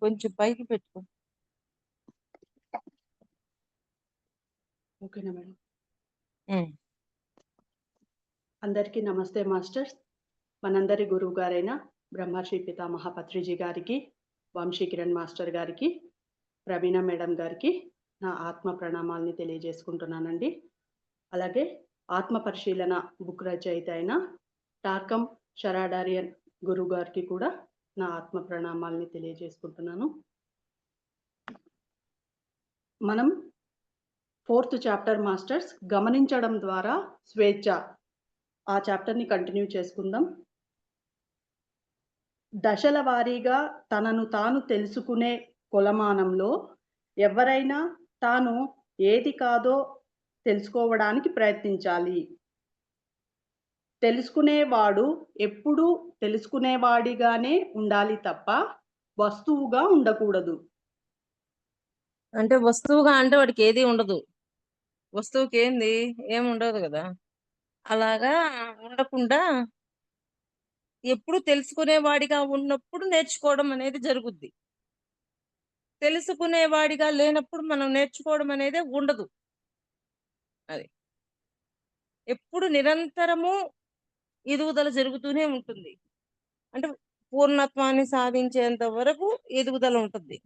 కొంచెం పైకి పెట్టుకో. ఓకేనా మేడం? హ్మ్. అందరికీ నమస్తే మాస్టర్స్. మనందరి గురువు గారైన బ్రహ్మర్షి పితామహ పత్రిజీ గారికి, వంశీ కిరణ్ మాస్టర్ గారికి, ప్రవీణ మేడం గారికి నా ఆత్మ ప్రణామాల్ని తెలియజేసుకుంటున్నానండి. అలాగే ఆత్మ పరిశీలన బుక్ రచయిత అయిన టార్కం షరాడారియన్ గురువు గారికి కూడా నా ఆత్మ ప్రణామాల్ని తెలియజేసుకుంటున్నాను. మనం 4th చాప్టర్ మాస్టర్స్ గమనించడం ద్వారా స్వేచ్ఛ ఆ చాప్టర్ని కంటిన్యూ చేసుకుందాం. దశల వారీగా తనను తాను తెలుసుకునే కొలమానంలో ఎవరైనా తాను ఏది కాదో తెలుసుకోవడానికి ప్రయత్నించాలి. తెలుసుకునేవాడు ఎప్పుడూ తెలుసుకునేవాడిగానే ఉండాలి తప్ప వస్తువుగా ఉండకూడదు. అంటే వస్తువుగా అంటే వాడికి ఏది ఉండదు. వస్తువుకి ఏంది ఏం ఉండదు కదా. అలాగా ఉండకుండా ఎప్పుడు తెలుసుకునేవాడిగా ఉన్నప్పుడు నేర్చుకోవడం అనేది జరుగుద్ది. తెలుసుకునేవాడిగా లేనప్పుడు మనం నేర్చుకోవడం అనేది ఉండదు. అది ఎప్పుడు నిరంతరము ఎదుగుదల జరుగుతూనే ఉంటుంది. అంటే పూర్ణత్వాన్ని సాధించేంత వరకు ఎదుగుదల ఉంటుంది.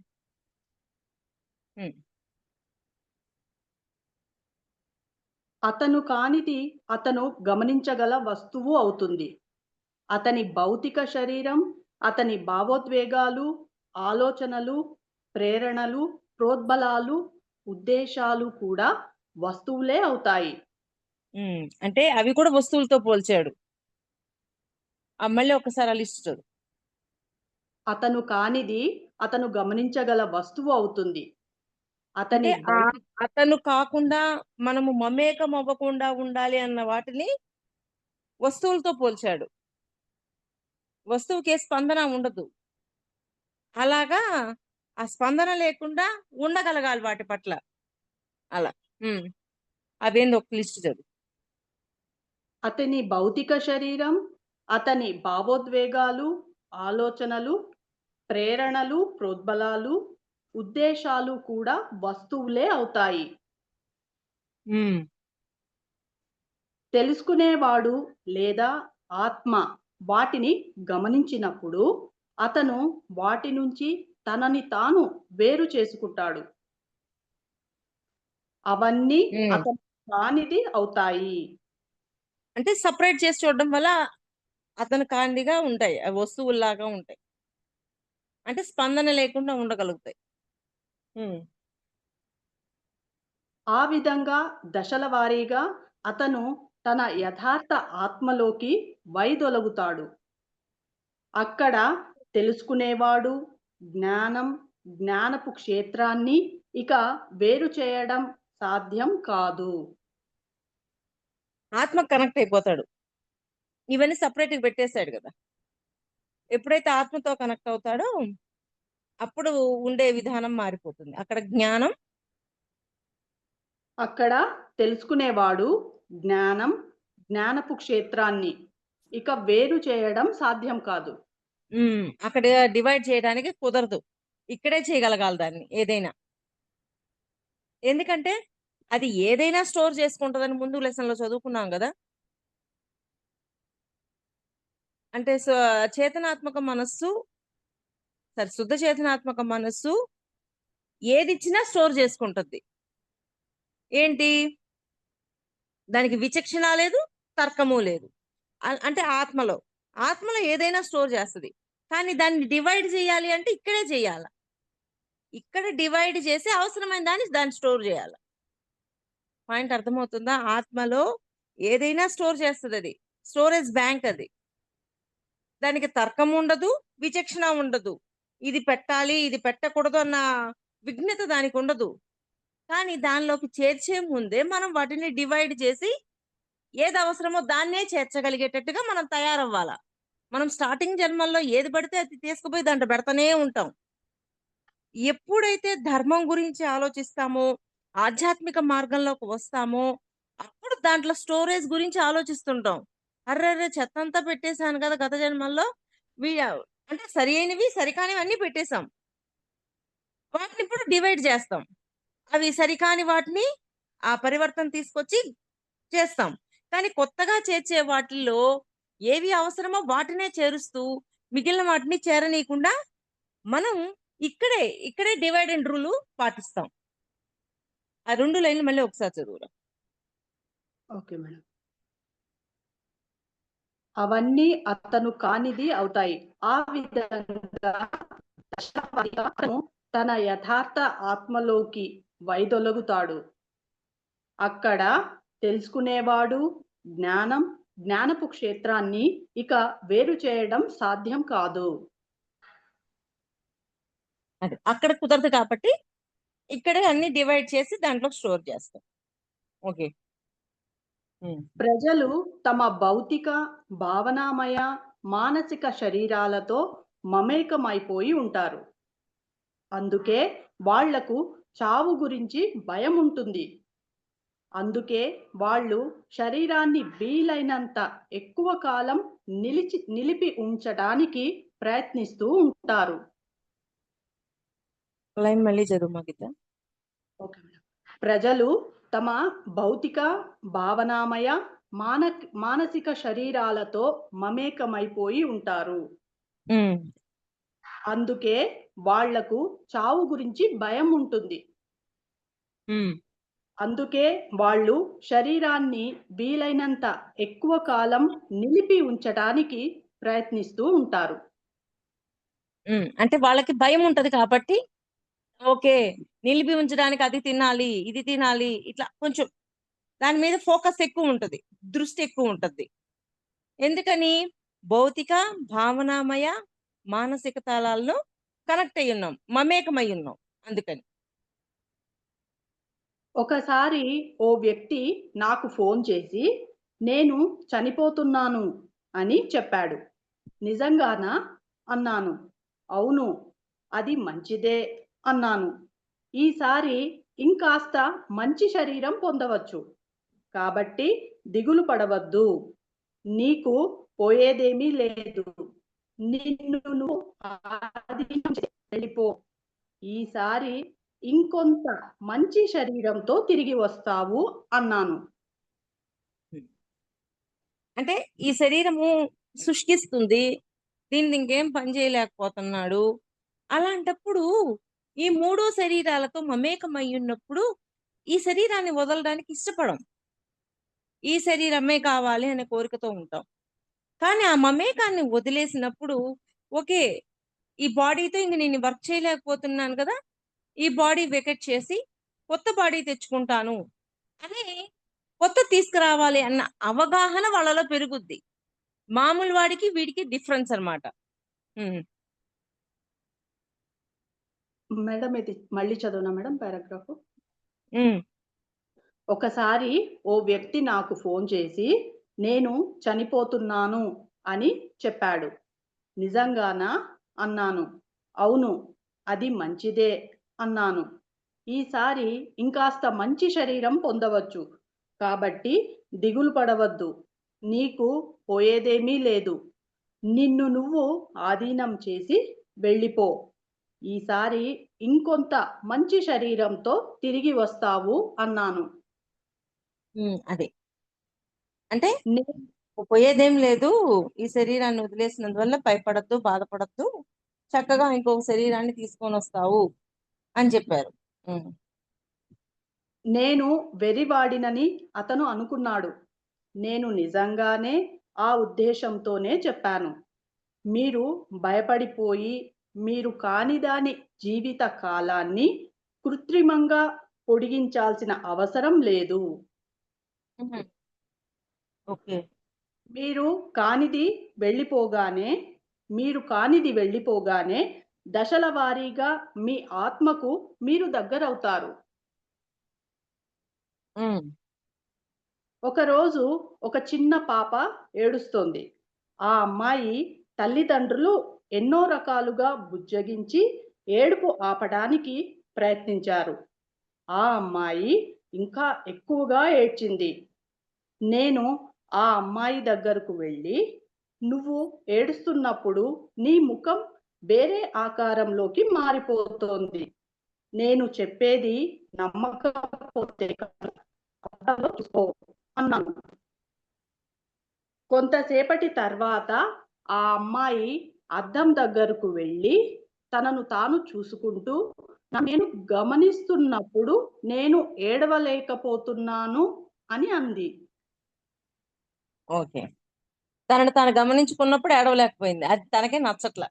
అతను కానిది అతను గమనించగల వస్తువు అవుతుంది. అతని భౌతిక శరీరం, అతని భావోద్వేగాలు, ఆలోచనలు, ప్రేరణలు, ప్రోద్బలాలు, ఉద్దేశాలు కూడా వస్తువులే అవుతాయి. అంటే అవి కూడా వస్తువులతో పోల్చాడు. మళ్ళీ ఒకసారి ఆ లిస్ట్ చదువు. అతను కానిది అతను గమనించగల వస్తువు అవుతుంది. అంటే అతని అతను కాకుండా మనము మమేకం అవ్వకుండా ఉండాలి అన్న వాటిని వస్తువులతో పోల్చాడు. వస్తువుకి స్పందన ఉండదు. అలాగా ఆ స్పందన లేకుండా ఉండగలగాలి వాటి పట్ల. అలా అదేంది ఒక లిస్ట్ చదువు. అతని భౌతిక శరీరం, అతని భావోద్వేగాలు, ఆలోచనలు, ప్రేరణలు, ప్రోద్బలాలు, ఉద్దేశాలు కూడా వస్తువులే అవుతాయి. తెలుసుకునేవాడు లేదా ఆత్మ వాటిని గమనించినప్పుడు అతను వాటి నుంచి తనని తాను వేరు చేసుకుంటాడు. అవన్నీ అతను కానిది అవుతాయి. అంటే సపరేట్ చేసి చూడడం వల్ల అతను కాండిగా ఉంటాయి. అవి వస్తువుల్లాగా ఉంటాయి. అంటే స్పందన లేకుండా ఉండగలుగుతాయి. ఆ విధంగా దశల వారీగా అతను తన యథార్థ ఆత్మలోకి వైదొలగుతాడు. అక్కడ తెలుసుకునేవాడు జ్ఞానం, జ్ఞానపు క్షేత్రాన్ని ఇక వేరు చేయడం సాధ్యం కాదు. ఆత్మ కనెక్ట్ అయిపోతాడు. ఇవన్నీ సపరేట్గా పెట్టేశాడు కదా. ఎప్పుడైతే ఆత్మతో కనెక్ట్ అవుతాడో అప్పుడు ఉండే విధానం మారిపోతుంది. అక్కడ జ్ఞానం, అక్కడ తెలుసుకునేవాడు జ్ఞానం, జ్ఞానపు క్షేత్రాన్ని ఇక వేరు చేయడం సాధ్యం కాదు. అక్కడ డివైడ్ చేయడానికి కుదరదు. ఇక్కడే చేయగలగాలి దాన్ని ఏదైనా. ఎందుకంటే అది ఏదైనా స్టోర్ చేసుకుంటుందని ముందు లెసన్లో చదువుకున్నాం కదా. అంటే చేతనాత్మక మనస్సు శుద్ధ చేతనాత్మక మనస్సు ఏదిచ్చినా స్టోర్ చేసుకుంటుంది. ఏంటి దానికి విచక్షణ లేదు, తర్కము లేదు. అంటే ఆత్మలో ఏదైనా స్టోర్ చేస్తుంది. కానీ దాన్ని డివైడ్ చేయాలి అంటే ఇక్కడే చేయాలి. ఇక్కడ డివైడ్ చేసి అవసరమైన దాన్ని స్టోర్ చేయాలి. పాయింట్ అర్థమవుతుందా? ఆత్మలో ఏదైనా స్టోర్ చేస్తుంది. అది స్టోరేజ్ బ్యాంక్. అది దానికి తర్కం ఉండదు, విచక్షణ ఉండదు. ఇది పెట్టాలి, ఇది పెట్టకూడదు అన్న విఘ్నత దానికి ఉండదు. కానీ దానిలోకి చేర్చే ముందే మనం వాటిని డివైడ్ చేసి ఏది అవసరమో దాన్నే చేర్చగలిగేటట్టుగా మనం తయారవ్వాలా. మనం స్టార్టింగ్ జన్మల్లో ఏది పడితే అది తీసుకుపోయి దాంట్లో పెడతానే ఉంటాం. ఎప్పుడైతే ధర్మం గురించి ఆలోచిస్తామో, ఆధ్యాత్మిక మార్గంలోకి వస్తామో అప్పుడు దాంట్లో స్టోరేజ్ గురించి ఆలోచిస్తుంటాం. అర్రర్రే చెత్తంతా పెట్టేశాను కదా గత జన్మల్లో. అంటే సరి అయినవి, సరికానివి అన్నీ పెట్టేశాం. వాటిని ఇప్పుడు డివైడ్ చేస్తాం. అవి సరికాని వాటిని ఆ పరివర్తన తీసుకొచ్చి చేస్తాం. కానీ కొత్తగా చేర్చే వాటిల్లో ఏవి అవసరమో వాటినే చేరుస్తూ, మిగిలిన వాటిని చేరనీయకుండా మనం ఇక్కడే డివైడ్ అండ్ రూల్ పాటిస్తాం. ఆ 2 లైన్‌లు మళ్ళీ ఒకసారి చదువురా. Okay madam. అవన్నీ అతను కానిది అవుతాయి. ఆ విధంగా అతను తన యథార్థ ఆత్మలోకి వైదొలగుతాడు. అక్కడ తెలుసుకునేవాడు జ్ఞానపు క్షేత్రాన్ని ఇక వేరు చేయడం సాధ్యం కాదు. అది. అక్కడ కుదరదు కాబట్టి ఇక్కడే అన్ని డివైడ్ చేసి దాంట్లో స్టోర్ చేస్తాం. ఓకే. హ్మ్. ప్రజలు తమ భౌతిక, భావనామయ, మానసిక శరీరాలతో మమేకమైపోయి ఉంటారు. అందుకే వాళ్లకు చావు గురించి భయం ఉంటుంది. అందుకే వాళ్ళు శరీరాన్ని వీలైనంత ఎక్కువ కాలం నిలిపి ఉంచడానికి ప్రయత్నిస్తూ ఉంటారు. లైన్ మళ్ళీ చదువు మా గీత. Okay madam. ప్రజలు తమ భౌతిక, భావనామయ, మానసిక శరీరాలతో మమేకమైపోయి ఉంటారు. హ్మ్. అందుకే వాళ్లకు చావు గురించి భయం ఉంటుంది. హ్మ్. అందుకే వాళ్ళు శరీరాన్ని వీలైనంత ఎక్కువ కాలం నిలిపి ఉంచటానికి ప్రయత్నిస్తూ ఉంటారు. హ్మ్. అంటే వాళ్ళకి భయం ఉంటది కాబట్టి ఓకే. నిలిపి ఉంచడానికి అది తినాలి, ఇది తినాలి. ఇట్లా కొంచెం దాని మీద ఫోకస్ ఎక్కువుంటది. దృష్టి ఎక్కువుంటది. ఎందుకని? భౌతిక, భావనామయ, మానసిక తాళాల్లో కనెక్ట్ అయ్యున్నాం. మమేకమయ్యున్నాం. అందుకని. ఒకసారి ఓ వ్యక్తి నాకు ఫోన్ చేసి, "నేను చనిపోతున్నాను" అని చెప్పాడు. "నిజంగానా?" అన్నాను. "అవును. అది మంచిదే" అన్నాను. "ఈసారి ఇంకాస్త మంచి శరీరం పొందవచ్చు. కాబట్టి దిగులు పడవద్దు. నీకు పోయేదేమీ లేదు. నిన్ను నువ్వు ఆధీనం వెళ్ళిపో. ఈసారి ఇంకొంత మంచి శరీరంతో తిరిగి వస్తావు" అన్నాను. హ్మ్. అంటే ఈ శరీరము శుష్కిస్తుంది. దీనిది ఇంకేం పని చేయలేకపోతున్నాడు. అలాంటప్పుడు ఈ 3 శరీరాలతో మమేకమయ్యున్నప్పుడు ఈ శరీరాన్ని వదలడానికి ఇష్టపడం. ఈ శరీరమే కావాలి అనే కోరికతో ఉంటాం. కానీ ఆ మమేకాన్ని వదిలేసినప్పుడు ఓకే. ఈ బాడీతో ఇంక నేను వర్క్ చేయలేకపోతున్నాను కదా! ఈ బాడీ వెకేట్ చేసి కొత్త బాడీ తెచ్చుకుంటాను అని కొత్తది తీసుకురావాలి అన్న అవగాహన వాళ్ళలో పెరుగుద్ది. మామూలు వాడికి, వీడికి డిఫరెన్స్ అన్నమాట. హ్మ్. మేడం ఇది మళ్ళీ చదవనా మేడం పారాగ్రాఫు? హ్మ్. ఒకసారి ఓ వ్యక్తి నాకు ఫోన్ చేసి, "నేను చనిపోతున్నాను" అని చెప్పాడు. "నిజంగానా?" అన్నాను. "అవును. అది మంచిదే" అన్నాను. "ఈసారి ఇంకాస్త మంచి శరీరం పొందవచ్చు. కాబట్టి దిగులు పడవద్దు. నీకు పోయేదేమీ లేదు. నిన్ను నువ్వు ఆధీనం చేసి వెళ్ళిపో. ఈసారి ఇంకొంత మంచి శరీరంతో తిరిగి వస్తావు" అన్నాను. హ్మ్. అదే. అంటే నే పోయేదేం లేదు. ఈ శరీరాన్ని వదిలేసినందువల్ల భయపడొద్దు, బాధపడొద్దు. చక్కగా ఇంకొక శరీరాన్ని తీసుకొనొస్తావు అని చెప్పారు. హ్మ్. నేను వెర్రివాడినని అతను అనుకున్నాడు. నేను నిజంగానే ఆ ఉద్దేశంతోనే చెప్పాను. మీరు భయపడిపోయి, మీరు కాని దాని జీవిత కాలాన్ని కృత్రిమంగా పొడిగించాల్సిన అవసరం లేదు. హుహు. ఓకే. మీరు కానిది వెళ్ళిపోగానే మీరు కానిది వెళ్ళిపోగానే దశల వారీగా మీ ఆత్మకు మీరు దగ్గరవుతారు. హ్మ్. ఒకరోజు ఒక చిన్న పాప ఏడుస్తోంది. ఆ అమ్మాయి తల్లిదండ్రులు ఎన్నో రకాలుగా బుజ్జగించి ఏడుపు ఆపడానికి ప్రయత్నించారు. ఆ అమ్మాయి ఇంకా ఎక్కువగా ఏడ్చింది. నేను ఆ అమ్మాయి దగ్గరకు వెళ్ళి, "నువ్వు ఏడుస్తున్నప్పుడు నీ ముఖం వేరే ఆకారంలోకి మారిపోతోంది. నేను చెప్పేది నమ్మకపోతే అద్దంలో చూసుకో అన్నాను. కొంతసేపటి తర్వాత ఆ అమ్మాయి అద్దం దగ్గరకు వెళ్ళి తనను తాను చూసుకుంటూ నేను గమనిస్తున్నప్పుడు నేను ఏడవలేకపోతున్నాను అని అంది. ఓకే. తనను తాను గమనించుకున్నప్పుడు ఏడవలేకపోయింది. అది తనకే నచ్చట్ల.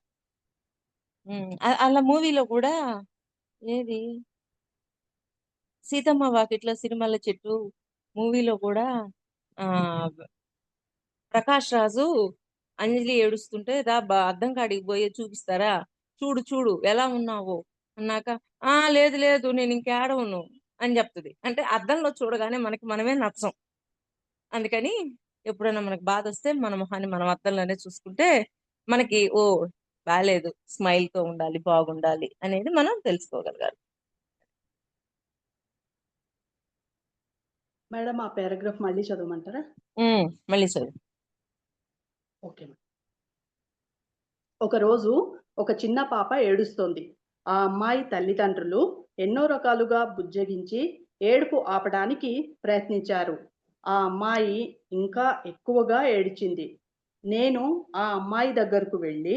అలా మూవీలో కూడా ఏది 'సీతమ్మ వాకిట్లో సిరిమల్ల చెట్టు' మూవీలో కూడా ఆహ్, ప్రకాష్ రాజు అంజలి ఏడుస్తుంటే అద్దం కాడికి పోయి చూపిస్తారా? చూడు చూడు ఎలా ఉన్నావో అన్నాక, లేదు లేదు నేను ఇంకేడవను అని చెప్తది. అంటే అద్దంలో చూడగానే మనకి మనమే నచ్చం. అందుకని ఎప్పుడైనా మనకు బాధొస్తే మన మొహాన్ని మనం అద్దంలోనే చూసుకుంటే మనకి బాలేదు, స్మైల్‌తో ఉండాలి, బాగుండాలి అనేది మనం తెలుసుకోగలగాలి. మేడం ఆ పారాగ్రాఫ్ మళ్ళీ చదవమంటారా? మళ్ళీ చదువు. ఓకే. ఒకరోజు ఒక చిన్న పాప ఏడుస్తోంది. ఆ అమ్మాయి తల్లిదండ్రులు ఎన్నో రకాలుగా బుజ్జగించి ఏడుపు ఆపడానికి ప్రయత్నించారు. ఆ అమ్మాయి ఇంకా ఎక్కువగా ఏడ్చింది. నేను ఆ అమ్మాయి దగ్గరకు వెళ్ళి,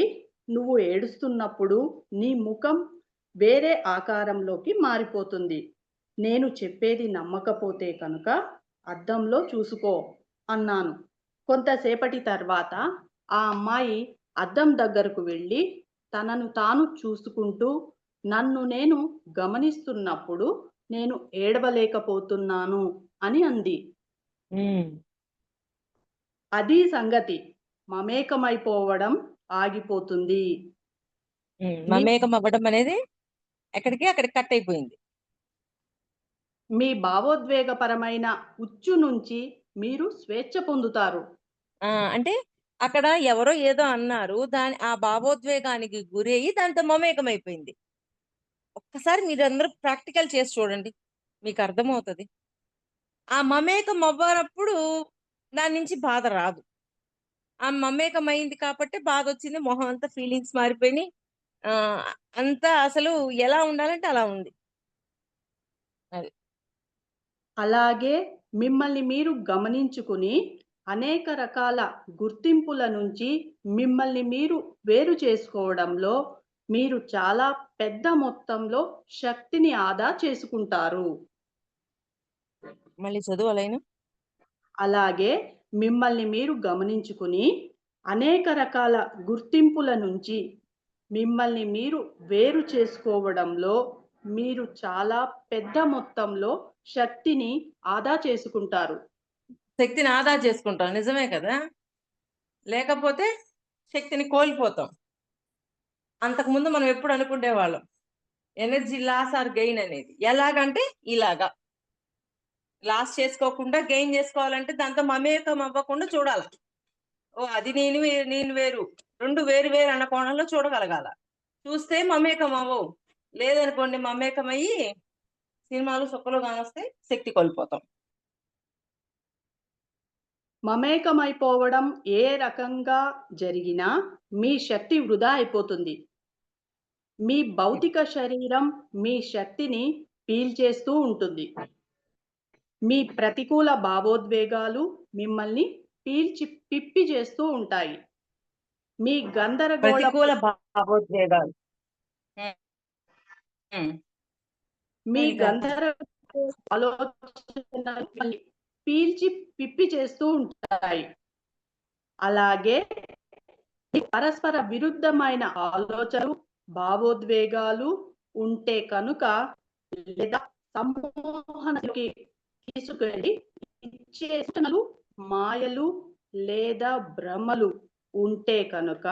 "నువ్వు ఏడుస్తున్నప్పుడు నీ ముఖం వేరే ఆకారంలోకి మారిపోతుంది. నేను చెప్పేది నమ్మకపోతే కనుక అద్దంలో చూసుకో" అన్నాను. కొంతసేపటి తర్వాత ఆ అమ్మాయి అద్దం దగ్గరకు వెళ్ళి తనను తాను చూసుకుంటూ నన్ను నేను గమనిస్తున్నప్పుడు నేను ఏడవలేకపోతున్నాను అని అంది. హ్మ్. అదీ సంగతి. మమేకమైపోవడం ఆగిపోతుంది. మీ మమేకం అవ్వడం అనేది అక్కడికి కట్ అయిపోయింది. మీ భావోద్వేగపరమైన ఉచ్చు నుంచి మీరు స్వేచ్ఛ పొందుతారు. అంటే అక్కడ ఎవరో ఏదో అన్నారు. ఆ భావోద్వేగానికి గురయ్యి దాంతో మమేకమైపోయింది. ఒక్కసారి మీరందరూ ప్రాక్టికల్ చేసి చూడండి. మీకర్థమవుతది. ఆ మమేకం అవ్వనప్పుడు దాని నుంచి బాధ రాదు. ఆ మమేకమైంది కాబట్టి బాధొచ్చింది. మొహం అంతా ఫీలింగ్స్ మారిపోయినియి. ఆహ్, అంతా అసలు ఎలా ఉండాలంటే అలా ఉంది. అది. అలాగే మిమ్మల్ని మీరు గమనించుకుని అనేక రకాల గుర్తింపుల నుంచి మిమ్మల్ని మీరు వేరు చేసుకోవడంలో మీరు చాలా పెద్ద మొత్తంలో శక్తిని ఆదా చేసుకుంటారు. మళ్ళీ చదువు ఆ లైను. అలాగే మిమ్మల్ని మీరు గమనించుకుని అనేక రకాల గుర్తింపుల నుంచి మిమ్మల్ని మీరు వేరు చేసుకోవడంలో మీరు చాలా పెద్ద మొత్తంలో శక్తిని ఆదా చేసుకుంటారు. శక్తిని ఆదా చేసుకుంటాం. నిజమే కదా! లేకపోతే శక్తిని కోల్పోతాం. అంతకుముందు మనం ఎప్పుడు అనుకునేవాళ్ళం. ఎనర్జీ లాస్ ఆర్ గెయిన్ అనేది. ఎలాగంటే ఇలాగా. లాస్ చేసుకోకుండా గెయిన్ చేసుకోవాలంటే దాంతో మమేకం అవ్వకుండా చూడాల. అది నేను వేరు. 2 వేరు వేరు అన్న కోణంలో చూడగలగాల. చూస్తే మమేకం అవ్వవు. లేదనుకోండి మమేకమయ్యి సినిమాలు, సుక్కలు కానొస్తాయి. శక్తి కోల్పోతాం. మమేకమైపోవడం ఏ రకంగా జరిగినా మీ శక్తి వృధా అయిపోతుంది. మీ భౌతిక శరీరం మీ శక్తిని పీల్చేస్తూ ఉంటుంది. మీ ప్రతికూల భావోద్వేగాలు మిమ్మల్ని పిప్పి చేస్తూ ఉంటాయి. మీ గందరగోళపు ప్రతికూల భావోద్వేగాలు. హ్మ్. హ్మ్. మీ ఇంకా గందరగోళపు ఆలోచనలు మిమ్మల్ని పీల్చి పిప్పి చేస్తూ ఉంటాయి. అలాగే పరస్పర విరుద్ధమైన ఆలోచనలు, భావోద్వేగాలు ఉంటే కనుక లేదా సమ్మోహనకి తీసుకెళ్ళి ఇచ్చే సూచనలు, మాయలు లేదా భ్రమలు ఉంటే కనుక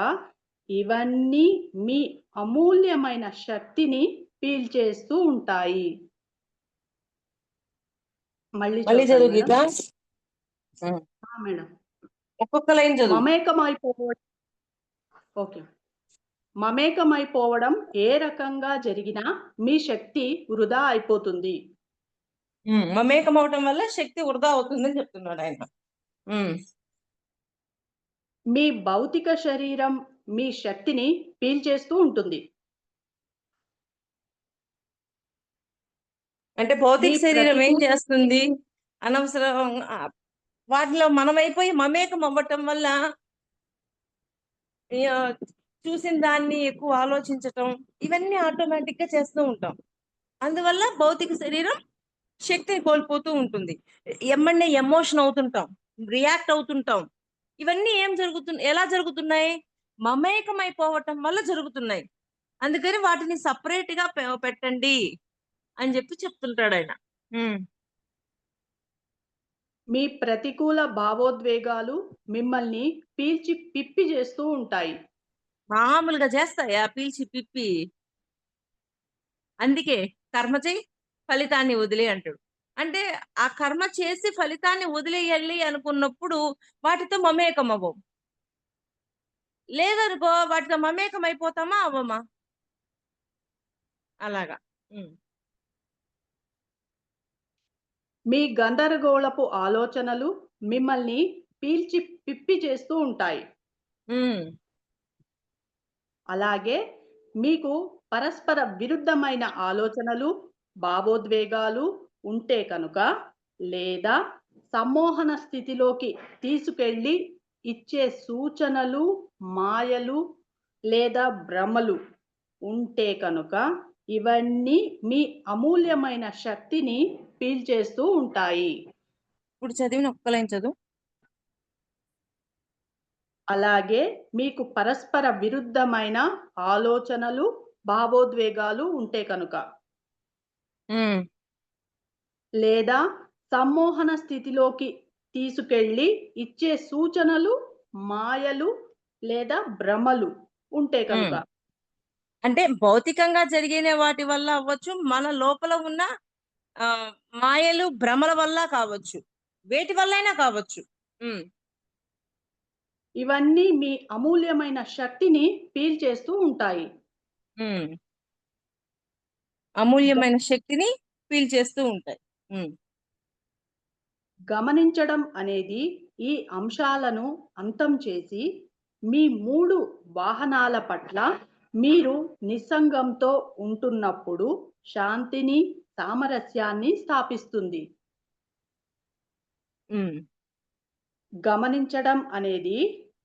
ఇవన్నీ మీ అమూల్యమైన శక్తిని పీల్చేస్తూ ఉంటాయి. మళ్ళీ మళ్ళీ చదువుతాను చదువు మేడం. గీత. హ్మ్. మేడం. ఒక్కొక్క లైన్ చదువు. మమేకమైపోవడం ఓకే. మమేకమైపోవడం ఏ రకంగా జరిగినా మీ శక్తి వృధా అయిపోతుంది. మమేకం అవ్వటం వల్ల శక్తి వృధా అవుతుందని చెప్తున్నాడాయన. హ్మ్. మీ భౌతిక శరీరం మీ శక్తిని పీల్చేస్తూ ఉంటుంది. అంటే మీ భౌతిక శరీరం ఏం ప్రతికూల చేస్తుంది? అనవసరం వాటిలో మనమైపోయి మమేకం అవ్వటం వల్ల ఆహ్, చూసిన దాన్ని ఎక్కువ ఆలోచించటం, ఇవన్నీ ఆటోమేటిక్‌గా చేస్తూ ఉంటాం. అందువల్ల భౌతిక శరీరం శక్తిని కోల్పోతూ ఉంటుంది. ఎమ్మటనే ఎమోషన్ అవుతుంటాం. రియాక్ట్ అవుతుంటాం. ఇవన్నీ ఎలా జరుగుతున్నాయి? మమేకమైపోవటం వల్ల జరుగుతున్నాయి. అందుకని వాటిని సెపరేట్‌గా పెట్టండి అని చెప్తుంటాడాయన. హ్మ్. మీ ప్రతికూల భావోద్వేగాలు మిమ్మల్ని పీల్చి పిప్పి చేస్తూ ఉంటాయి. మామూలుగా చేస్తాయా పీల్చి పిప్పి? అందుకే కర్మ చెయ్యి, ఫలితాన్ని వదిలేయి అంటాడు. అంటే ఆ కర్మ చేసి ఫలితాన్ని వదిలేయాలి అనుకున్నప్పుడు వాటితో మమేకం అవ్వం. లేదనుకో వాటితో మమేకం అయిపోతామా? అవ్వమా? అలాగా. హ్మ్. మీ గందరగోళపు ఆలోచనలు మిమ్మల్ని పీల్చి పిప్పి చేస్తూ ఉంటాయి. హ్మ్. అలాగే మీకు పరస్పర విరుద్ధమైన ఆలోచనలు, భావోద్వేగాలు ఉంటే కనుక లేదా సమ్మోహన స్థితిలోకి తీసుకెళ్ళి ఇచ్చే సూచనలు, మాయలు లేదా భ్రమలు ఉంటే కనుక ఇవన్నీ మీ అమూల్యమైన శక్తిని పీల్చేస్తూ ఉంటాయి. ఇప్పుడు చదివిన ఒక్క లైన్ చదువు. అలాగే మీకు పరస్పర విరుద్ధమైన ఆలోచనలు, భావోద్వేగాలు ఉంటే కనుక. హ్మ్. లేదా సమ్మోహన స్థితిలోకి తీసుకెళ్ళి ఇచ్చే సూచనలు, మాయలు లేదా భ్రమలు ఉంటే కనుక. హ్మ్. అంటే భౌతికంగా జరిగిన వాటి వల్ల అవ్వచ్చు. మన లోపల ఉన్న ఆహ్, మాయలు, భ్రమల వల్ల కావచ్చు. వేటి వల్లైనా కావచ్చు. హ్మ్. ఇవన్నీ మీ అమూల్యమైన శక్తిని పీల్చేస్తూ ఉంటాయి. హ్మ్. గ అమూల్యమైన శక్తిని పీల్చేస్తూ ఉంటాయి. హ్మ్. గమనించడం అనేది ఈ అంశాలను అంతం చేసి, మీ 3 వాహనాల పట్ల మీరు నిస్సంగంతో ఉంటున్నప్పుడు శాంతిని, సామరస్యాన్ని స్థాపిస్తుంది. హ్మ్. గమనించడం అనేది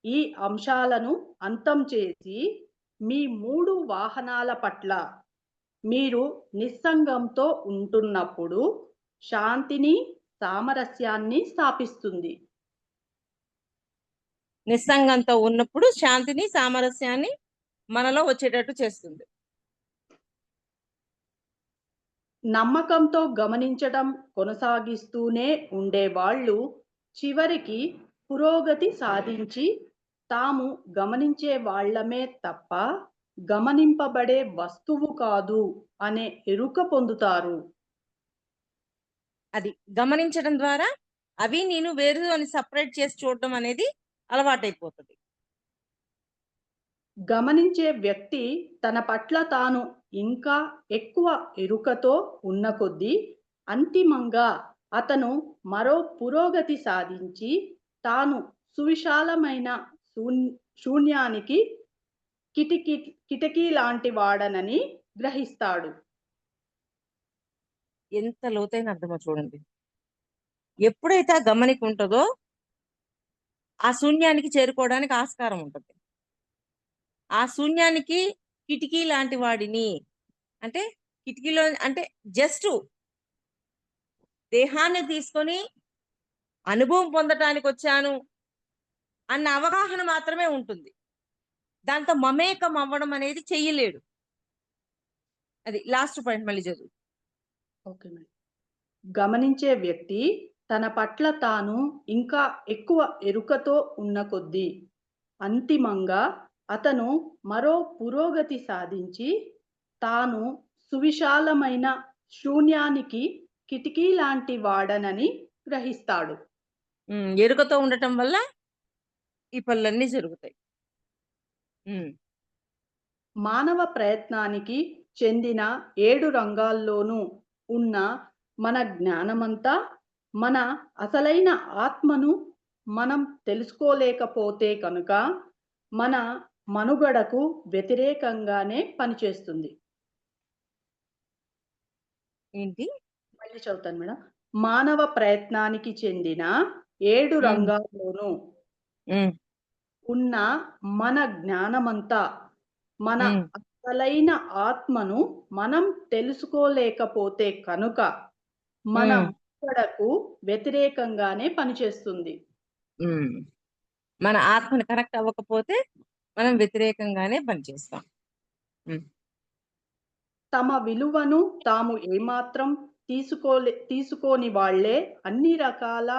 ఈ అంశాలను అంతం చేసి, మీ 3 వాహనాల పట్ల మీరు నిస్సంగంతో ఉంటున్నప్పుడు శాంతిని, సామరస్యాన్ని స్థాపిస్తుంది. నిస్సంగంతో ఉన్నప్పుడు శాంతిని, సామరస్యాన్ని మనలో వచ్చేటట్టు చేస్తుంది. నమ్మకంతో గమనించటం కొనసాగిస్తూనే ఉండేవాళ్ళు చివరికి పురోగతి సాధించి తాము గమనించే వాళ్ళమే తప్ప గమనింపబడే వస్తువు కాదు అనే ఎరుక పొందుతారు. అది గమనించడం ద్వారా అవి నేను వేరు అని సెపరేట్ చేసి చూడడం అనేది అలవాటైపోతది. గమనించే వ్యక్తి తన పట్ల తాను ఇంకా ఎక్కువ ఎరుకతో ఉన్న కొద్దీ అంతిమంగా అతను మరో పురోగతి సాధించి తాను సువిశాలమైన శూన్- శూన్యానికి కిటికీ కిటకీ లాంటి వాడనని గ్రహిస్తాడు. ఎంత లోతైన అర్థమో చూడండి. ఎప్పుడైతే ఆ గమనిక ఉంటదో, ఆ శూన్యానికి చేరుకోవడానికి ఆస్కారం ఉంటది. ఆ శూన్యానికి కిటికీ లాంటి వాడిని అంటే కిటికీలో అంటే జస్టు దేహాన్ని తీసుకొని అనుభవం పొందటానికొచ్చాను అన్న అవగాహన మాత్రమే ఉంటుంది. దాంతో మమేకం అవ్వడం అనేది చెయ్యలేడు. అది లాస్ట్ పాయింట్ మళ్ళీ చదువు. Okay madam. గమనించే వ్యక్తి తన పట్ల తాను ఇంకా ఎక్కువ ఎరుకతో ఉన్న కొద్దీ అంతిమంగా అతను మరో పురోగతి సాధించి తాను సువిశాలమైన శూన్యానికి కిటికీ లాంటి వాడనని గ్రహిస్తాడు. ఎరుకతో ఉండటం వల్ల ఈ పనులన్నీ జరుగుతాయి. హ్మ్. మానవ ప్రయత్నానికి చెందిన 7 రంగాల్లోనూ ఉన్న మన జ్ఞానమంతా మన అసలైన ఆత్మను మనం తెలుసుకోలేకపోతే కనుక మన మనుగడకు వ్యతిరేకంగానే పనిచేస్తుంది. ఏంటి? మళ్ళీ చదువుతాను మేడం. మానవ ప్రయత్నానికి చెందిన 7 ఉమ్, రంగాల్లోనూ ఉమ్, ఉన్న మన జ్ఞానమంతా, మన ఉమ్, అసలైన ఆత్మను మనం తెలుసుకోలేకపోతే కనుక, మన ఉమ్, మనుగడకు వ్యతిరేకంగానే పనిచేస్తుంది. ఉమ్. మన ఆత్మని కనెక్ట్ అవ్వకపోతే మనం వ్యతిరేకంగానే పనిచేస్తాం. ఉమ్, తమ విలువను తాము ఏమాత్రం తీసుకోని వాళ్ళే అన్ని రకాల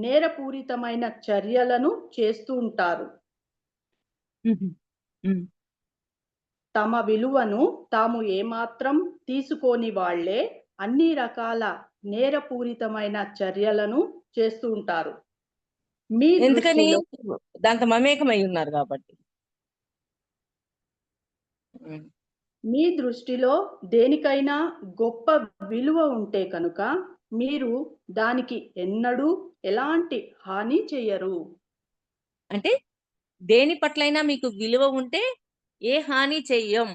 నేరపూరితమైన చర్యలను చేస్తూ ఉంటారు. ఉమ్, ఉమ్, తమ విలువను తాము ఏమాత్రం తీసుకోని వాళ్ళే అన్ని రకాల నేరపూరితమైన చర్యలను చేస్తూ ఉంటారు. మీ ఎందుకని దృష్టిలో దాంతో మమేకమై ఉన్నారు కాబట్టి. ఉమ్, మీ దృష్టిలో దేనికైనా గొప్ప విలువ ఉంటే కనుక మీరు దానికి ఎన్నడూ ఎలాంటి హాని చెయ్యరు. అంటే దేని పట్లైనా మీకు విలువ ఉంటే ఏ హాని చెయ్యం.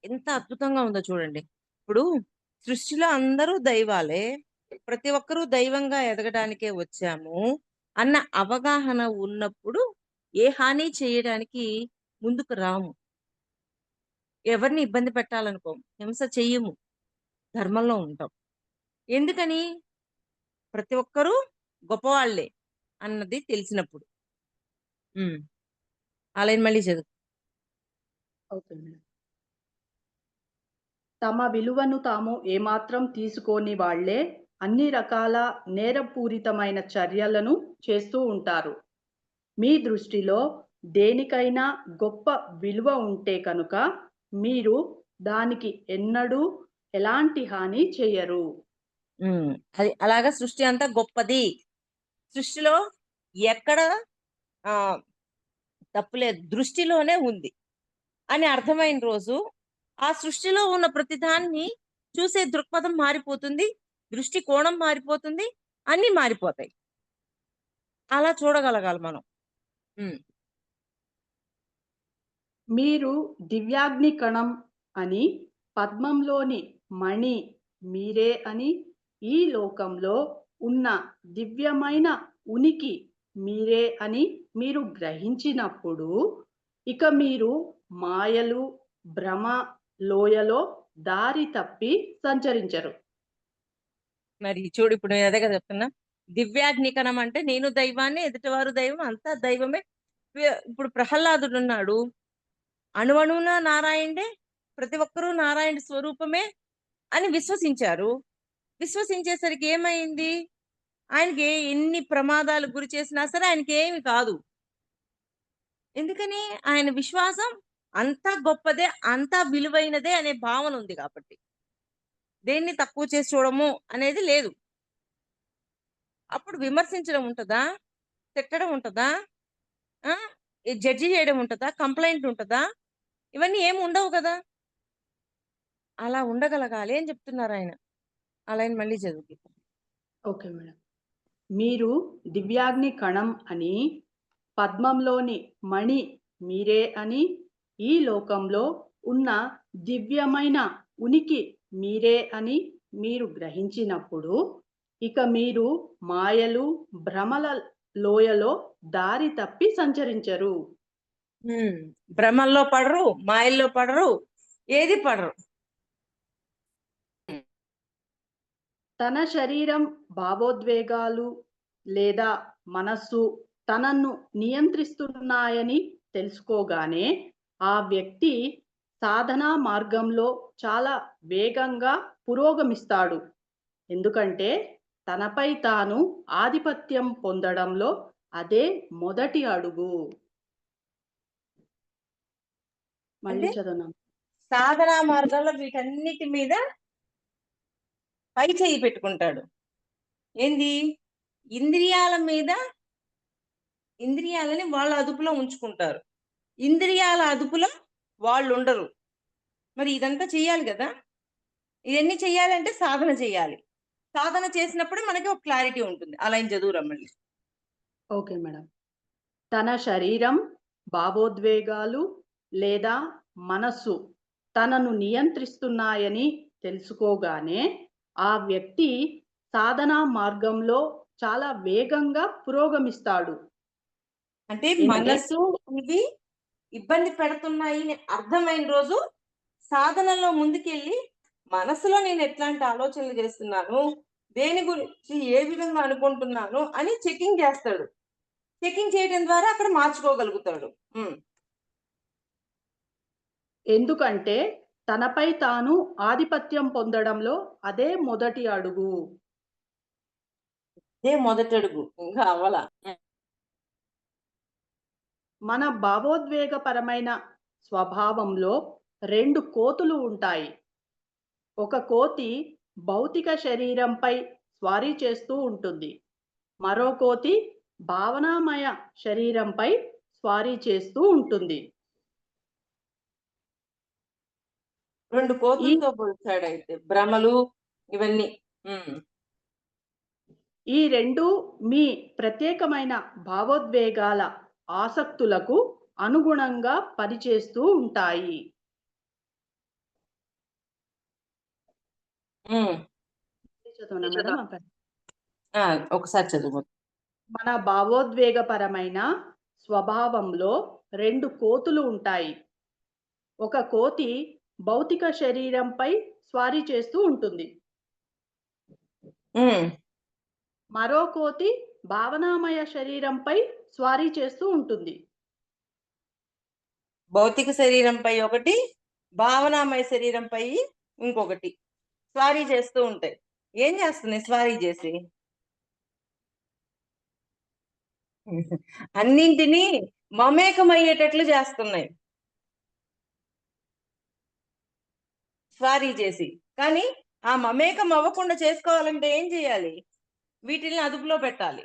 ఎంత అద్భుతంగా ఉందో చూడండి. ఇప్పుడు సృష్టిలో అందరూ దైవాలే, ప్రతి ఒక్కరూ దైవంగా ఎదగడానికే వచ్చాము అన్న అవగాహన ఉన్నప్పుడు ఏ హాని చేయడానికి ముందుకు రాము. ఎవరిని ఇబ్బంది పెట్టాలనుకోము, హింస చెయ్యము, ధర్మంలో ఉంటాం. ఎందుకని? ప్రతి ఒక్కరూ గొప్పవాళ్లే అన్నది తెలిసినప్పుడు. ఉమ్. ఆ లైన్ మళ్ళీ చదువు. Okay madam. తమ విలువను తాము ఏమాత్రం తీసుకోని వాళ్ళే అన్ని రకాల నేరపూరితమైన చర్యలను చేస్తూ ఉంటారు. మీ దృష్టిలో దేనికైనా గొప్ప విలువ ఉంటే కనుక మీరు దానికి ఎన్నడూ ఎలాంటి హాని చెయ్యరు. అది అలాగా సృష్టి అంతా గొప్పది. సృష్టిలో ఎక్కడ ఆ తప్పు లేదు, దృష్టిలోనే ఉంది అని అర్థమైన రోజు ఆ సృష్టిలో ఉన్న ప్రతిదాన్ని చూసే దృక్పథం మారిపోతుంది, దృష్టి కోణం మారిపోతుంది, అన్ని మారిపోతాయి. అలా చూడగలగాలి మనం. ఉమ్, మీరు దివ్యాగ్ని కణం అని, పద్మంలోని మణి మీరే అని, ఈ లోకంలో ఉన్న దివ్యమైన ఉనికి మీరే అని మీరు గ్రహించినప్పుడు, ఇక మీరు మాయలు, భ్రమ లోయలో దారి తప్పి సంచరించరు. మరి చూడు, ఇప్పుడు నేను అదే కదా చెప్తున్నా. దివ్యాగ్నికణం అంటే నేను దైవాన్ని, ఎదుటివారు దైవం, అంతా దైవమే. ఇప్పుడు ప్రహ్లాదుడు ఉన్నాడు, అణువణువున నారాయణుడే, ప్రతి ఒక్కరూ నారాయణ స్వరూపమే అని విశ్వసించారు. విశ్వసించేసరికి ఏమైంది? ఆయనకి ఎన్ని ప్రమాదాలకు గురి చేసినా సరే ఆయనకి ఏమి కాదు. ఎందుకని? ఆయన విశ్వాసం అంతా గొప్పదే, అంతా విలువైనదే అనే భావన ఉంది కాబట్టి. దేన్ని తక్కువ చేసి చూడము అనేది లేదు. అప్పుడు విమర్శించడం ఉంటదా? తిట్టడం ఉంటదా? ఆ? జడ్జి చేయడం ఉంటదా? కంప్లైంట్ ఉంటదా? ఇవన్నీ ఏమి ఉండవు కదా. అలా ఉండగలగాలి అని చెప్తున్నారు ఆయన. అలా ఆయన మళ్ళీ చదువు. Okay madam. మీరు దివ్యాగ్ని కణం అని, పద్మంలోని మణి మీరే అని, ఈ లోకంలో ఉన్న దివ్యమైన ఉనికి మీరే అని మీరు గ్రహించినప్పుడు, ఇక మీరు మాయలు, భ్రమల లోయలో దారి తప్పి సంచరించరు. భ్రమల్లో పడరు, మాయల్లో పడరు, ఏది పడరు. తన శరీరం, భావోద్వేగాలు లేదా మనస్సు తనను నియంత్రిస్తున్నాయని తెలుసుకోగానే ఆ వ్యక్తి సాధనా మార్గంలో చాలా వేగంగా పురోగమిస్తాడు. ఎందుకంటే తనపై తాను ఆధిపత్యం పొందడంలో అదే మొదటి అడుగు. మళ్ళీ అంటే చదవనా? సాధనా మార్గంలో వీటన్నిటి మీద పై చేయి పెట్టుకుంటాడు. ఏంది? ఇంద్రియాల మీద, ఇంద్రియాలని వాళ్ళ అదుపులో ఉంచుకుంటారు, ఇంద్రియాల అదుపులో వాళ్ళు ఉండరు. మరి ఇదంతా చెయ్యాలి కదా. ఇవన్నీ చెయ్యాలంటే సాధన చెయ్యాలి. సాధన చేసినప్పుడే మనకి ఒక క్లారిటీ ఉంటుంది. అలా ఆయన చదువు రమ్మని. Okay madam. తన శరీరం, భావోద్వేగాలు లేదా మనస్సు తనను నియంత్రిస్తున్నాయని తెలుసుకోగానే ఆ వ్యక్తి సాధనా మార్గంలో చాలా వేగంగా పురోగమిస్తాడు. అంటే ఏంటంటే మనసు ఇవి ఇబ్బంది పెడుతున్నాయి అని అర్థమైన రోజు సాధనలో ముందుకెళ్ళి మనసులో నేను ఎట్లాంటి ఆలోచనలు చేస్తున్నాను, దేని గురించి ఏ విధంగా అనుకుంటున్నాను అని చెకింగ్ చేస్తాడు. చెకింగ్ చేయడం ద్వారా అక్కడ మార్చుకోగలుగుతాడు. ఎందుకంటే తనపై తాను ఆధిపత్యం పొందడంలో అదే మొదటి అడుగు. ఇదే మొదటడుగు. ఇంకా అవ్వలా. మన భావోద్వేగపరమైన స్వభావంలో 2 కోతులు ఉంటాయి. ఒక కోతి భౌతిక శరీరంపై స్వారీ చేస్తూ ఉంటుంది. మరో కోతి భావనామయ శరీరంపై స్వారీ చేస్తూ ఉంటుంది. 2 ఈ కోతులతో పోల్చాడైతే. భ్రమలు ఇవన్నీ. ఈ 2 మీ ప్రత్యేకమైన భావోద్వేగాల ఆసక్తులకు అనుగుణంగా పనిచేస్తూ ఉంటాయి. చదవనా మేడం? ఒకసారి చదువు. మన భావోద్వేగపరమైన స్వభావంలో 2 కోతులు ఉంటాయి. ఒక కోతి భౌతిక శరీరంపై స్వారీ చేస్తూ ఉంటుంది. మరో కోతి భావనామయ శరీరంపై స్వారీ చేస్తూ ఉంటుంది. భౌతిక శరీరంపై ఒకటి, భావనామయ శరీరంపై ఇంకొకటి స్వారీ చేస్తూ ఉంటాయి. ఏం చేస్తున్నాయి స్వారీ చేసి? అన్నింటినీ మమేకమయ్యేటట్లు చేస్తున్నాయి స్వారీ చేసి. కానీ ఆ మమేకం అవ్వకుండా చేసుకోవాలంటే ఏం చేయాలి? వీటిని అదుపులో పెట్టాలి.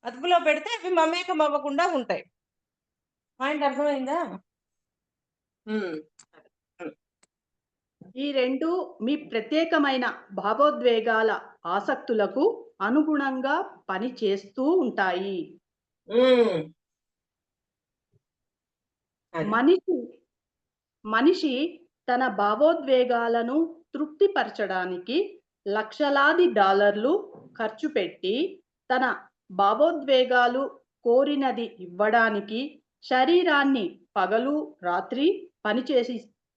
అదుపులో పెడితే అవి మమేకం అవ్వకుండా ఉంటాయి. పాయింట్ అర్థమైందా? ఈ 2 మీ ప్రత్యేకమైన భావోద్వేగాల ఆసక్తులకు అనుగుణంగా పని చేస్తూ ఉంటాయి. మనిషి తన భావోద్వేగాలను తృప్తిపరచడానికి లక్షలాది డాలర్లు ఖర్చు పెట్టి తన భావోద్వేగాలు కోరినది ఇవ్వడానికి శరీరాన్ని పగలు రాత్రి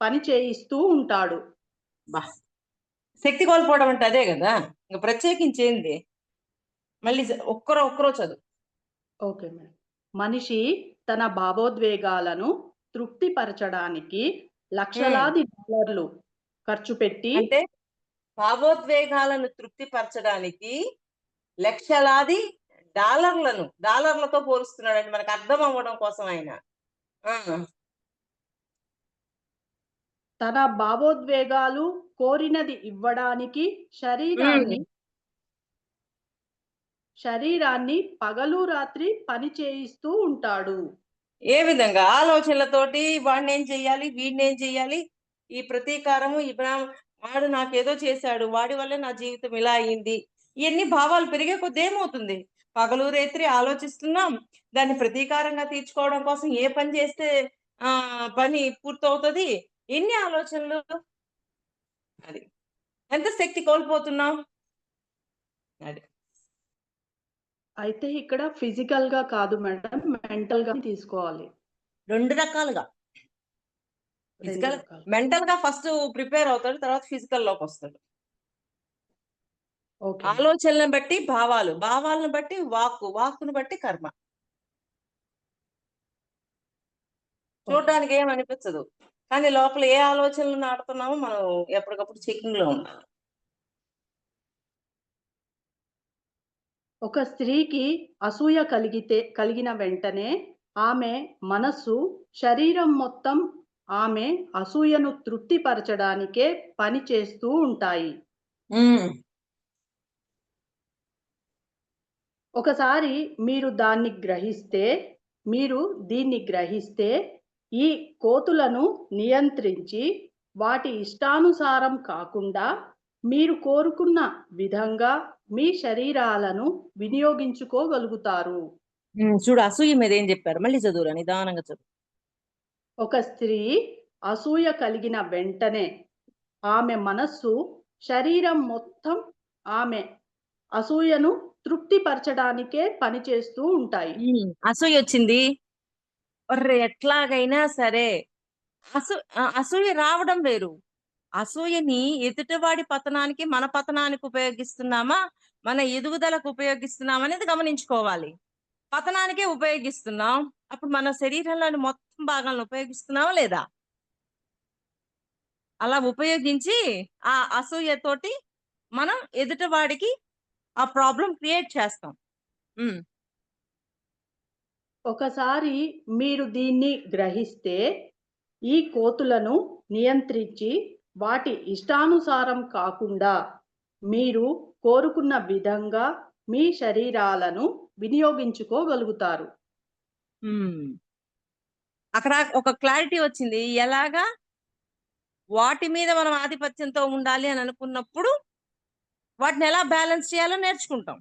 పని చేయిస్తూ ఉంటాడు. శక్తి కోల్పోవడం అంటే అదే కదా. ఇంకా ప్రత్యేకించి ఏంది? మళ్ళీ ఒక్కరో చదువు. Okay madam. మనిషి తన భావోద్వేగాలను తృప్తిపరచడానికి లక్షలాది డాలర్లు ఖర్చు పెట్టి, అంటే భావోద్వేగాలను తృప్తిపరచడానికి లక్షలాది డాలర్లతో పోలుస్తున్నాడండి, మనకు అర్థం అవ్వడం కోసం ఆయన. తన భావోద్వేగాలు కోరినది ఇవ్వడానికి శరీరాన్ని పగలు రాత్రి పని చేయిస్తూ ఉంటాడు. ఏ విధంగా? ఆలోచనలతోటి వాడినేం చెయ్యాలి, వీడినేం చెయ్యాలి, ఈ ప్రతీకారము, వాడు నాకేదో చేశాడు, వాడి వల్లే నా జీవితం ఇలా అయింది, ఇవన్నీ భావాలు పెరిగే కొద్ది ఏమవుతుంది? పగలు రేత్రి ఆలోచిస్తున్నాం. దాన్ని ప్రతీకారంగా తీర్చుకోవడం కోసం ఏ పని చేస్తే పని పూర్తవుతుంది? ఎన్ని ఆలోచనలు. అది ఎంత శక్తి కోల్పోతున్నాం. అది అయితే ఇక్కడ ఫిజికల్ గా కాదు మేడం, మెంటల్ గా తీసుకోవాలి. 2 రకాలుగా. ఫిజికల్, మెంటల్ గా ఫస్ట్ ప్రిపేర్ అవుతాడు, తర్వాత ఫిజికల్ లోకి వస్తాడు. ఆలోచనలను బట్టి భావాలు, భావాలను బట్టి వాక్కును బట్టి కర్మ. చూడడానికి ఏమనిపించదు, కానీ లోపల ఏ ఆలోచనలు నాటుతున్నామో మనం ఎప్పటికప్పుడు చెకింగ్ లో ఉండాలి. ఒక స్త్రీకి అసూయ కలిగిన వెంటనే ఆమె మనస్సు, శరీరం మొత్తం ఆమె అసూయను తృప్తిపరచడానికే పని చేస్తూ ఉంటాయి. ఒకసారి మీరు దీన్ని గ్రహిస్తే ఈ కోతులను నియంత్రించి వాటి ఇష్టానుసారం కాకుండా మీరు కోరుకున్న విధంగా మీ శరీరాలను వినియోగించుకోగలుగుతారు. చూడు, అసూయ మీద ఏం చెప్పారు? మళ్ళీ చదువురా, నిదానంగా చదువు. ఒక స్త్రీ అసూయ కలిగిన వెంటనే ఆమె మనస్సు, శరీరం మొత్తం ఆమె అసూయను తృప్తిపరచడానికే పనిచేస్తూ ఉంటాయి. అసూయ వచ్చింది, ఒర్రే ఎట్లాగైనా సరే అసూయ రావడం వేరు. అసూయని ఎదుటివాడి పతనానికి, మన పతనానికి ఉపయోగిస్తున్నామా, మన ఎదుగుదలకు ఉపయోగిస్తున్నామా అనేది గమనించుకోవాలి. పతనానికే ఉపయోగిస్తున్నాం, అప్పుడు మన శరీరంలోని మొత్తం భాగాలను ఉపయోగిస్తున్నామా లేదా? అలా ఉపయోగించి ఆ అసూయతోటి మనం ఎదుటివాడికి ఆ ప్రాబ్లం క్రియేట్ చేస్తాం. ఒకసారి మీరు దీన్ని గ్రహిస్తే, ఈ కోతులను నియంత్రించి వాటి ఇష్టానుసారం కాకుండా మీరు కోరుకున్న విధంగా మీ శరీరాలను వినియోగించుకోగలుగుతారు. అక్కడ ఒక క్లారిటీ వచ్చింది. ఎలాగా వాటి మీద మనం ఆధిపత్యంతో ఉండాలి అని అనుకున్నప్పుడు వాటిని ఎలా బ్యాలెన్స్ చేయాలో నేర్చుకుంటాం,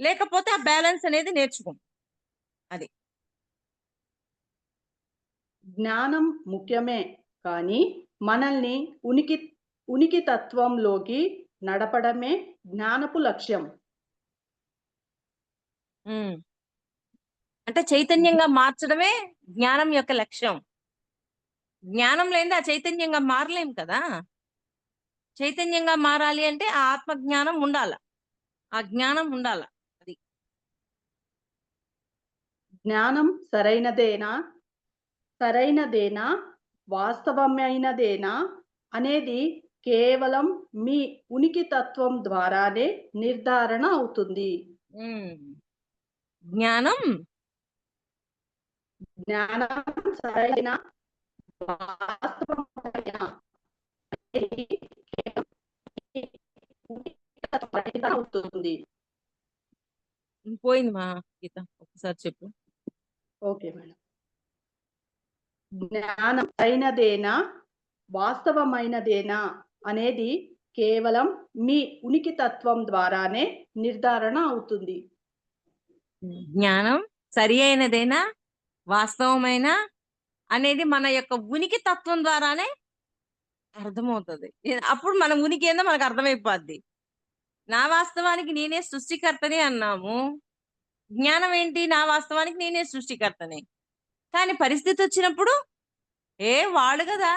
లేకపోతే ఆ బ్యాలెన్స్ అనేది నేర్చుకోం. అది జ్ఞానం ముఖ్యమే, కానీ మనల్ని ఉనికి తత్వంలోకి నడపడమే జ్ఞానపు లక్ష్యం. అంటే చైతన్యంగా మార్చడమే జ్ఞానం యొక్క లక్ష్యం. జ్ఞానం లేనిదే ఆ చైతన్యంగా మారలేం కదా. చైతన్యంగా మారాలి అంటే ఆ ఆత్మ జ్ఞానం ఉండాల, ఆ జ్ఞానం ఉండాల. అది జ్ఞానం సరైనదేనా, వాస్తవమైనదేనా అనేది కేవలం మీ ఉనికి తత్వం ద్వారానే నిర్ధారణ అవుతుంది. జ్ఞానం సరైన వాస్తవమైన అనేది కేవలం మీ ఉనికి తత్వం అవుతుంది. పోయింది మా గీత, ఒకసారి చెప్పు. Okay madam. జ్ఞానం సరైనదేనా, వాస్తవమైనదేనా అనేది కేవలం మీ ఉనికి తత్వం ద్వారానే నిర్ధారణ అవుతుంది. జ్ఞానం సరి అయినదేనా, వాస్తవమైన అనేది మన యొక్క ఉనికి తత్వం ద్వారానే అర్థమవుతుంది. అప్పుడు మన ఉనికి ఏందో మనకు అర్థమైపోద్ది. నా వాస్తవానికి నేనే సృష్టికర్తని అన్నాము, జ్ఞానం ఏంటి? నా వాస్తవానికి నేనే సృష్టికర్తని. కానీ పరిస్థితి వచ్చినప్పుడు వాళ్ళు కదా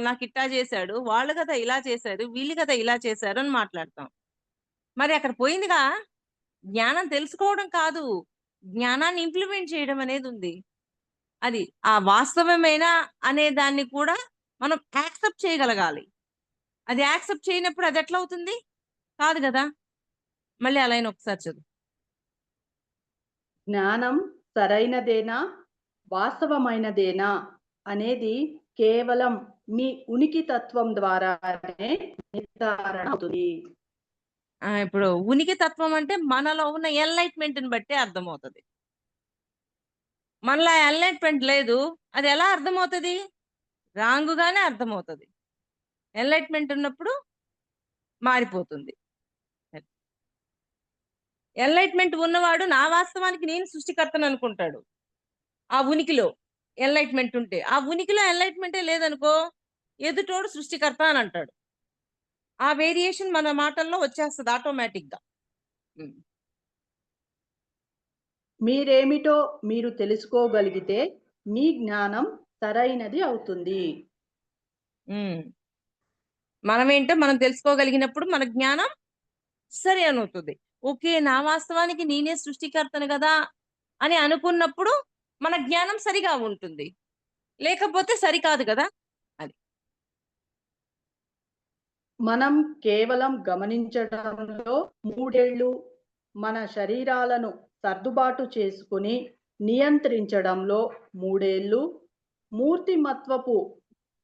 నాకు ఇట్టా చేశాడు, వాళ్ళు కదా ఇలా చేశారు, వీళ్ళు కదా ఇలా చేశారు అని మాట్లాడతాం. మరి అక్కడ పోయిందిగా జ్ఞానం తెలుసుకోవడం కాదు, జ్ఞానాన్ని ఇంప్లిమెంట్ చేయడం అనేది ఉంది. అది ఆ వాస్తవమైన అనే దాన్ని కూడా మనం యాక్సెప్ట్ చేయగలగాలి. అది యాక్సెప్ట్ చేయనప్పుడు అది ఎట్లా అవుతుంది? కాదు కదా. మళ్ళీ అలా ఒకసారి చదువు. జ్ఞానం సరైనదేనా, వాస్తవమైనదేనా అనేది కేవలం మీ ఉనికి తత్వం ద్వారానే నిర్ధారణ అవుతుంది. ఇప్పుడు ఉనికి తత్వం అంటే మనలో ఉన్న ఎన్లైట్మెంట్ ని బట్టి అర్థమవుతుంది. మనలో ఎన్లైట్మెంట్ లేదు, అది ఎలా అర్థమవుతుంది? రాంగుగానే అర్థమవుతుంది. ఎన్లైట్మెంట్ ఉన్నప్పుడు మారిపోతుంది. ఎన్లైట్మెంట్ ఉన్నవాడు నా వాస్తవానికి నేను సృష్టికర్తను అనుకుంటాడు. ఆ ఉనికిలో ఎన్లైట్మెంట్ ఉంటే, ఆ ఉనికిలో ఎన్లైట్మెంటే లేదనుకో ఎదుటోడు సృష్టికర్త అని అంటాడు. ఆ వేరియేషన్ మన మాటల్లో వచ్చేస్తుంది ఆటోమేటిక్ గా. మీరేమిటో మీరు తెలుసుకోగలిగితే మీ జ్ఞానం సరైనది అవుతుంది. మనమేంటో మనం తెలుసుకోగలిగినప్పుడు మన జ్ఞానం సరి అవుతుంది. ఓకే, నా వాస్తవానికి నేనే సృష్టికర్తను కదా అని అనుకున్నప్పుడు మన జ్ఞానం సరిగా ఉంటుంది, లేకపోతే సరికాదు కదా. అది మనం కేవలం గమనించడంలో 3 ఏళ్ళు, మన శరీరాలను సర్దుబాటు చేసుకుని నియంత్రించడంలో 3 ఏళ్ళు, మూర్తిమత్వపు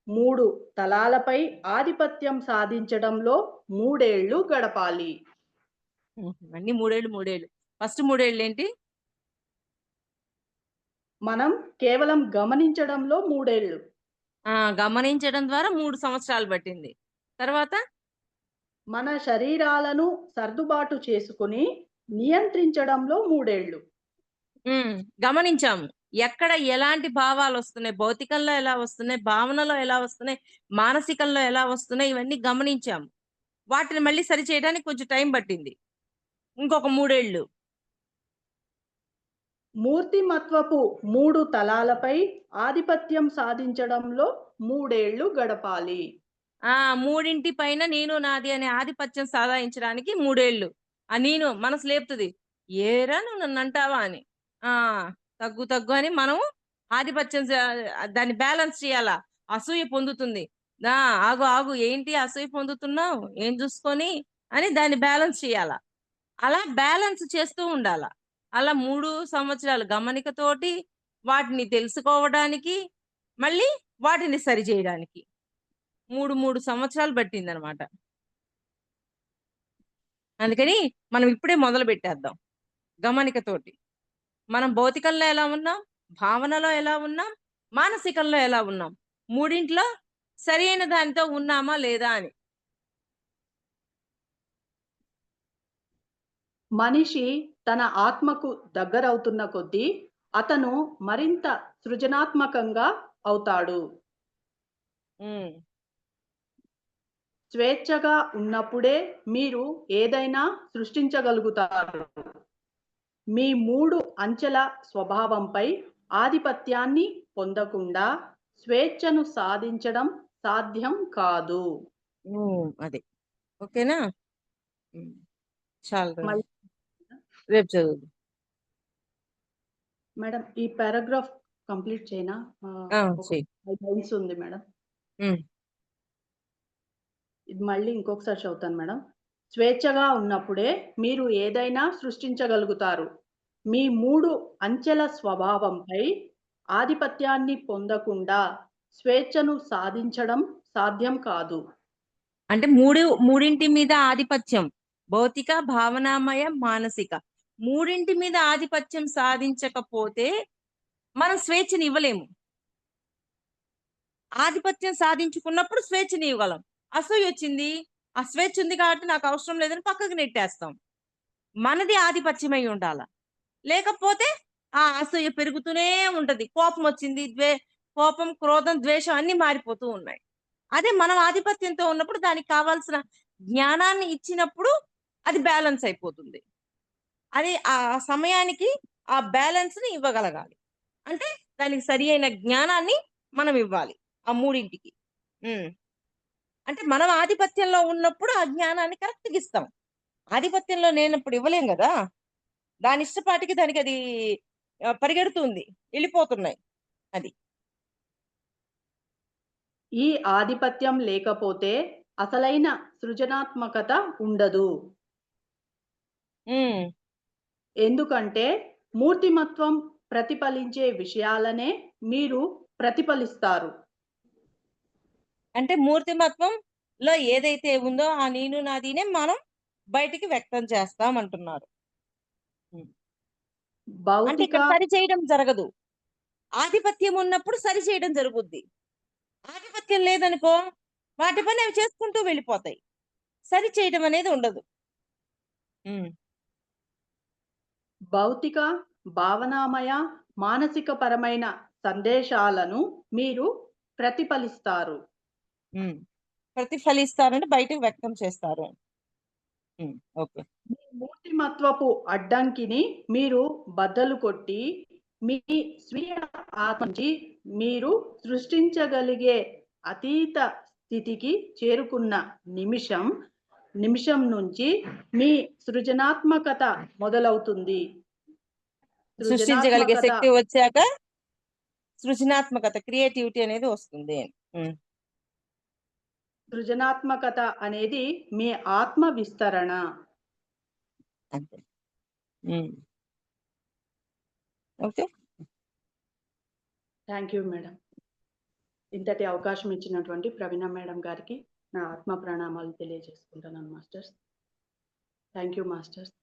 3 తలాలపై ఆధిపత్యం సాధించడంలో 3 ఏళ్ళు గడపాలి. అన్ని 3 ఏళ్ళు. ఫస్ట్ 3 ఏళ్ళు ఏంటి? మనం కేవలం గమనించడంలో 3 ఏళ్ళు. గమనించడం ద్వారా 3 సంవత్సరాలు పట్టింది. తర్వాత మన శరీరాలను సర్దుబాటు చేసుకుని నియంత్రించడంలో 3 ఏళ్ళు. గమనించాము, ఎక్కడ ఎలాంటి భావాలు వస్తున్నాయి, భౌతికంలో ఎలా వస్తున్నాయి, భావనలో ఎలా వస్తున్నాయి, మానసికంలో ఎలా వస్తున్నాయి, ఇవన్నీ గమనించాము. వాటిని మళ్ళీ సరిచేయడానికి కొంచెం టైం పట్టింది. ఇంకొక 3 ఏళ్ళు. మూర్తిమత్వపు 3 తలాలపై ఆధిపత్యం సాధించడంలో 3 ఏళ్ళు గడపాలి. ఆ! మూడింటి పైన నేను నాది అనే ఆధిపత్యం సాధించడానికి 3 ఏళ్ళు. ఆ నేను మనసు లేపుతది. ఏరా నువ్వు నన్నంటావా అని. ఆ! తగ్గు తగ్గు అని మనం ఆధిపత్యం దాన్ని బ్యాలెన్స్ చేయాలా. అసూయ పొందుతుంది. ఆ! ఆగు ఆగు ఏంటి అసూయ పొందుతున్నావు? ఏం చూసుకొని అని దాన్ని బ్యాలెన్స్ చేయాలా. అలా బ్యాలెన్స్ చేస్తూ ఉండాల. అలా 3 సంవత్సరాలు గమనికతోటి వాటిని తెలుసుకోవడానికి, మళ్ళీ వాటిని సరిజేయడానికి. 3 సంవత్సరాలు పట్టిందనమాట. అందుకని మనం ఇప్పుడే మొదలు పెట్టేద్దాం. గమనికతోటి. మనం భౌతికంలో ఎలా ఉన్నాం? భావనలో ఎలా ఉన్నాం? మానసికంలో ఎలా ఉన్నాం? మూడింట్లో సరైన దానితో ఉన్నామా లేదా అని. మనిషి తన ఆత్మకు దగ్గరవుతున్న కొద్దీ అతను మరింత సృజనాత్మకంగా అవుతాడు. హ్మ్. స్వేచ్ఛగా ఉన్నప్పుడే మీరు ఏదైనా సృష్టించగలుగుతారు. మీ 3 అంచెల స్వభావంపై ఆధిపత్యాన్ని పొందకుండా స్వేచ్ఛను సాధించడం సాధ్యం కాదు. అది. ఓకేనా? హ్మ్. చాలు. మళ్ళీ రేపు చదువుదాం. మేడం ఈ పారాగ్రాఫ్ కంప్లీట్ చేయనా? ఆ! ఒక చెయ్యి. 5 లైన్స్ ఉంది మేడం. హ్మ్. ఇది మళ్ళీ ఇంకొకసారి చదువుతాను మేడం. స్వేచ్ఛగా ఉన్నప్పుడే మీరు ఏదైనా సృష్టించగలుగుతారు. మీ 3 అంచెల స్వభావంపై ఆధిపత్యాన్ని పొందకుండా స్వేచ్ఛను సాధించడం సాధ్యం కాదు. అంటే మూడింటి మీద ఆధిపత్యం. భౌతిక, భావనామయ, మానసిక. మూడింటి మీద ఆధిపత్యం సాధించకపోతే మనం స్వేచ్ఛనివ్వలేము. ఆధిపత్యం సాధించుకున్నప్పుడు స్వేచ్ఛనివ్వగలం. అసూయొచ్చింది. ఆ స్వేచ్ఛ ఉంది కాబట్టి నాకు అవసరం లేదని పక్కకు నెట్టేస్తాం. మనది ఆధిపత్యమై ఉండాల. లేకపోతే ఆ అసూయ పెరుగుతూనే ఉంటది. కోపమొచ్చింది. కోపం, క్రోధం, ద్వేషం అన్నీ మారిపోతూ ఉన్నాయి. అదే మనం ఆధిపత్యంతో ఉన్నప్పుడు దానికి కావాల్సిన జ్ఞానాన్ని ఇచ్చినప్పుడు అది బ్యాలెన్స్ అయిపోతుంది. అది ఆ సమయానికి ఆ బ్యాలెన్స్‌ని ఇవ్వగలగాలి. అంటే దానికి సరి అయిన జ్ఞానాన్ని మనం ఇవ్వాలి. ఆ మూడింటికి. హ్మ్. అంటే మనం ఆధిపత్యంలో ఉన్నప్పుడు ఆ జ్ఞానాన్ని కరెక్ట్‌గా ఇస్తాం. ఆధిపత్యంలో లేనప్పుడు ఇవ్వలేం గదా! దాని ఇష్టపాటికి దానికది పరిగెడుతుంది. ఎళ్ళిపోతున్నాయి. అది. ఈ ఆధిపత్యం లేకపోతే అసలైన సృజనాత్మకత ఉండదు. హ్మ్. ఎందుకంటే మూర్తిమత్వం ప్రతిఫలించే విషయాలనే మీరు ప్రతిఫలిస్తారు. అంటే మూర్తిమత్వంలో ఏదైతే ఉందో ఆ నేను నాదినే మనం బయటికి వ్యక్తం చేస్తాం అంటున్నారు. హ్మ్. అంటే భౌతిక ఇక్కడ సరిచేయడం జరగదు. ఆధిపత్యం ఉన్నప్పుడు సరిచేయడం జరుగుద్ది. ఆధిపత్యం లేదనుకో వాటి పని అవి చేసుకుంటూ వెళ్ళిపోతాయి. సరిచేయడం అనేది ఉండదు. హ్మ్. భౌతిక, భావనామయ, మానసికపరమైన సందేశాలను మీరు ప్రతిఫలిస్తారు. హ్మ్. ప్రతిఫలిస్తారంటే బయటకి వ్యక్తం చేస్తారు. హ్మ్. ఓకే. మీ మూర్తిమత్వపు అడ్డంకిని మీరు బద్దలు కొట్టి, మీ స్వీయ ఆత్మ నుంచి మీరు సృష్టించగలిగే అతీత స్థితికి చేరుకున్న నిమిషం, నిమిషం నుంచి మీ సృజనాత్మకత మొదలవుతుంది. సృష్టించగలిగే సృజనాత్మకత శక్తి వచ్చాక సృజనాత్మకత, క్రియేటివిటీ అనేది వస్తుంది అని. హ్మ్. సృజనాత్మకత అనేది మీ ఆత్మ విస్తరణ. అంతే. హ్మ్. ఓకే. Thank you madam. ఇంతటి అవకాశం ఇచ్చినటువంటి ప్రవీణ మేడం గారికి నా ఆత్మ ప్రణామాలు తెలియజేసుకుంటున్నాను మాస్టర్స్. Thank you masters.